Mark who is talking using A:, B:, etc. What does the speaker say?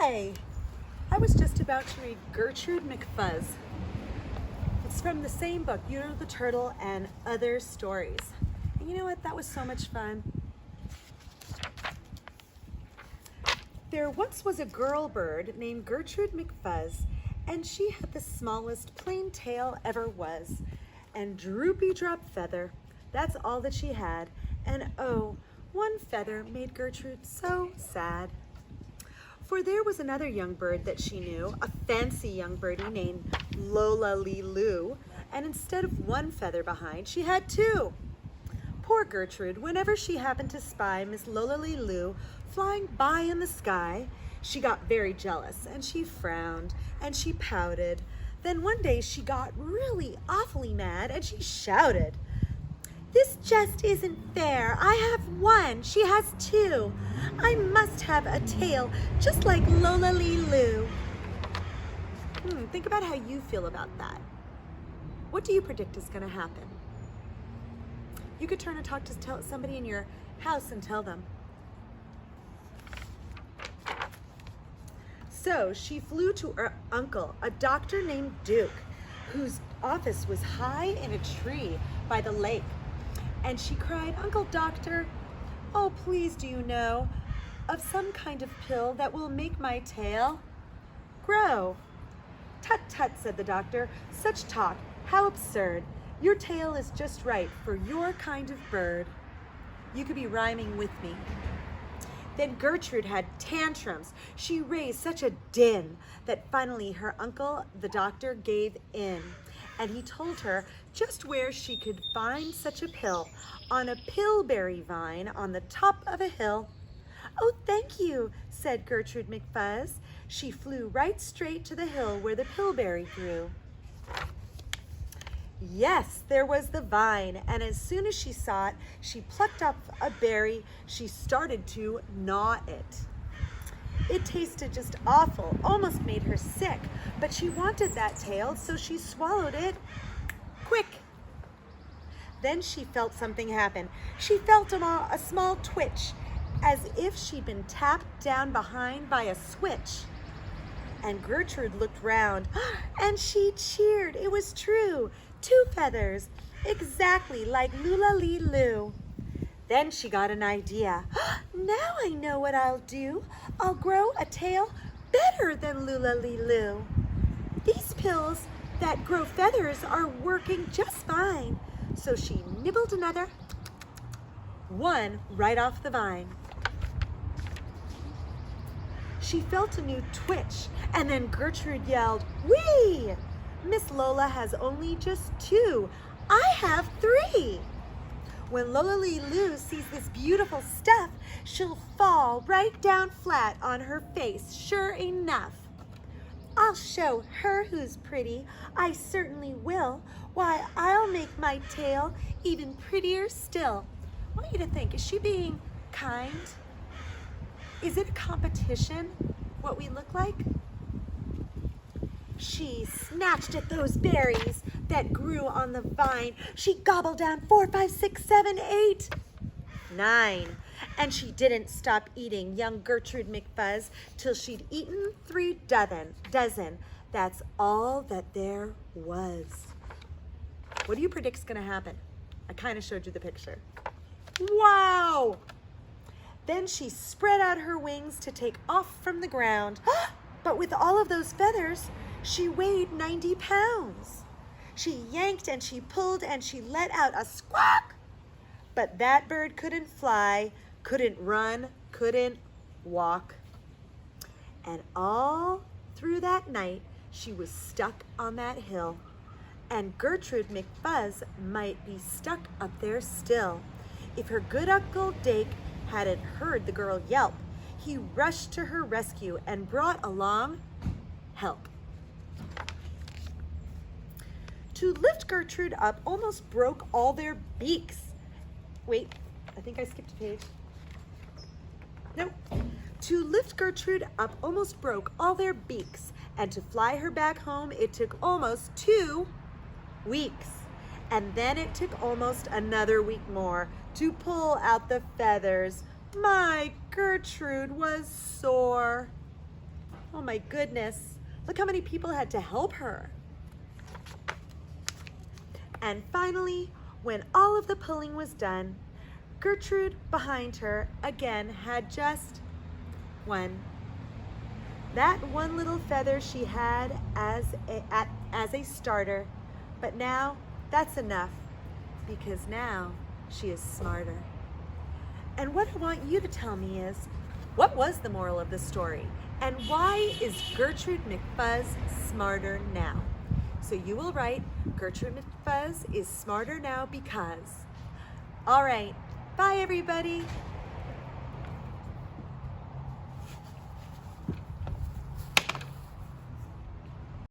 A: Hi! I was just about to read Gertrude McFuzz. It's from the same book, Uno the Turtle and Other Stories. And you know what? That was so much fun. There once was a girl bird named Gertrude McFuzz, and she had the smallest plain tail ever was, and droopy drop feather. That's all that she had. And oh, one feather made Gertrude so sad. For there was another young bird that she knew, a fancy young birdie named Lola-Lee-Loo, and instead of one feather behind, she had two. Poor Gertrude, whenever she happened to spy Miss Lola-Lee-Loo flying by in the sky, she got very jealous, and she frowned, and she pouted. Then one day she got really awfully mad, and she shouted, "This just isn't fair. I have one, she has two. I must have a tail just like Lola-Lee-Loo." Think about how you feel about that. What do you predict is going to happen? You could turn and talk to somebody in your house and tell them. So she flew to her uncle, a doctor named Duke, whose office was high in a tree by the lake. And she cried, "Uncle Doctor, oh please do you know of some kind of pill that will make my tail grow?" "Tut tut," said the doctor, "such talk, how absurd. Your tail is just right for your kind of bird." You could be rhyming with me. Then Gertrude had tantrums. She raised such a din that finally her uncle, the doctor, gave in. And he told her just where she could find such a pill, on a pillberry vine on the top of a hill. "Oh, thank you," said Gertrude McFuzz. She flew right straight to the hill where the pillberry grew. Yes, there was the vine, and as soon as she saw it, she plucked up a berry. She started to gnaw it. It tasted just awful, almost made her sick, but she wanted that tail, so she swallowed it quick. Then she felt something happen. She felt a small twitch, as if she'd been tapped down behind by a switch. And Gertrude looked round, and she cheered. It was true. 2 feathers, exactly like Lola-Lee-Loo. Then she got an idea. "Now I know what I'll do. I'll grow a tail better than Lola-Lee-Loo. These pills that grow feathers are working just fine." So she nibbled another, one right off the vine. She felt a new twitch, and then Gertrude yelled, "Whee! Miss Lola has only just 2. I have 3. When Lola-Lee-Loo sees this beautiful stuff, she'll fall right down flat on her face, sure enough. I'll show her who's pretty. I certainly will. Why, I'll make my tail even prettier still." I want you to think, is she being kind? Is it a competition, what we look like? She snatched at those berries that grew on the vine. She gobbled down 4, 5, 6, 7, 8, 9. And she didn't stop eating young Gertrude McFuzz till she'd eaten 3 dozen. That's all that there was. What do you predict's gonna happen? I kind of showed you the picture. Wow! Then she spread out her wings to take off from the ground. But with all of those feathers, she weighed 90 pounds. She yanked and she pulled and she let out a squawk. But that bird couldn't fly, couldn't run, couldn't walk. And all through that night, she was stuck on that hill. And Gertrude McFuzz might be stuck up there still. If her good Uncle Dake hadn't heard the girl yelp, he rushed to her rescue and brought along help. To lift Gertrude up almost broke all their beaks. Wait, I think I skipped a page. Nope. To lift Gertrude up almost broke all their beaks, and to fly her back home it took almost 2 weeks. And then it took almost another week more to pull out the feathers. My Gertrude was sore. Oh my goodness. Look how many people had to help her. And finally, when all of the pulling was done, Gertrude behind her again had just one. That one little feather she had as a starter, but now that's enough because now she is smarter. And what I want you to tell me is, what was the moral of the story? And why is Gertrude McFuzz smarter now? So you will write, Gertrude McFuzz is smarter now because. All right, bye everybody.